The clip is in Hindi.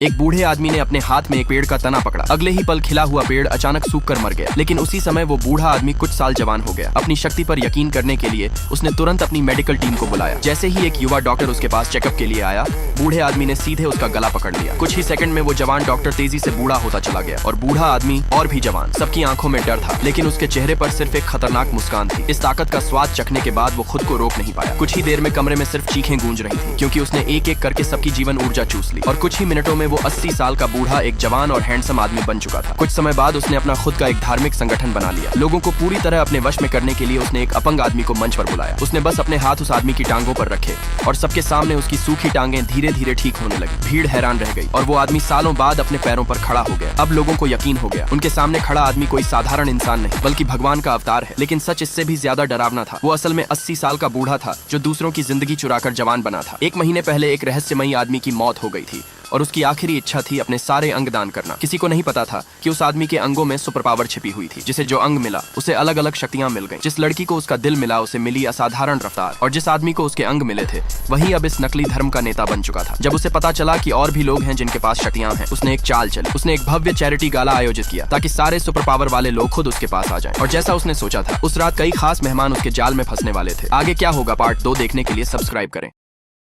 एक बूढ़े आदमी ने अपने हाथ में एक पेड़ का तना पकड़ा। अगले ही पल खिला हुआ पेड़ अचानक सूख कर मर गया। लेकिन उसी समय वो बूढ़ा आदमी कुछ साल जवान हो गया। अपनी शक्ति पर यकीन करने के लिए उसने तुरंत अपनी मेडिकल टीम को बुलाया। जैसे ही एक युवा डॉक्टर उसके पास चेकअप के लिए आया, बूढ़े आदमी ने सीधे उसका गला पकड़ लिया। कुछ ही सेकंड में वो जवान डॉक्टर तेजी से बूढ़ा होता चला गया और बूढ़ा आदमी और भी जवान। सबकी आंखों में डर था, लेकिन उसके चेहरे पर सिर्फ एक खतरनाक मुस्कान थी। इस ताकत का स्वाद चखने के बाद वो खुद को रोक नहीं पाया। कुछ ही देर में कमरे में सिर्फ चीखें गूंज रही थी, क्योंकि उसने एक एक करके सबकी जीवन ऊर्जा चूस ली। और कुछ ही मिनटों में वो 80 साल का बूढ़ा एक जवान और हैंडसम आदमी बन चुका था। कुछ समय बाद उसने अपना खुद का एक धार्मिक संगठन बना लिया। लोगों को पूरी तरह अपने वश में करने के लिए उसने एक अपंग आदमी को मंच पर बुलाया। उसने बस अपने हाथ उस आदमी की टांगों पर रखे और सबके सामने उसकी सूखी टांगें धीरे धीरे ठीक होने लगी। भीड़ हैरान रह गई और वो आदमी सालों बाद अपने पैरों पर खड़ा हो गया। अब लोगों को यकीन हो गया, उनके सामने खड़ा आदमी कोई साधारण इंसान नहीं बल्कि भगवान का अवतार है। लेकिन सच इससे भी ज्यादा डरावना था। वो असल में 80 साल का बूढ़ा था जो दूसरों की जिंदगी चुराकर जवान बना था। 1 महीने पहले एक रहस्यमयी आदमी की मौत हो गई थी और उसकी आखिरी इच्छा थी अपने सारे अंग दान करना। किसी को नहीं पता था कि उस आदमी के अंगों में सुपर पावर छिपी हुई थी। जिसे जो अंग मिला उसे अलग अलग शक्तियां मिल गईं। जिस लड़की को उसका दिल मिला उसे मिली असाधारण रफ्तार, और जिस आदमी को उसके अंग मिले थे वही अब इस नकली धर्म का नेता बन चुका था। जब उसे पता चला कि और भी लोग हैं जिनके पास शक्तियां हैं, उसने एक चाल चली। उसने एक भव्य चैरिटी गाला आयोजित किया ताकि सारे सुपर पावर वाले लोग खुद उसके पास आ जाएं। और जैसा उसने सोचा था, उस रात कई खास मेहमान उसके जाल में फंसने वाले थे। आगे क्या होगा, पार्ट 2 देखने के लिए सब्सक्राइब करें।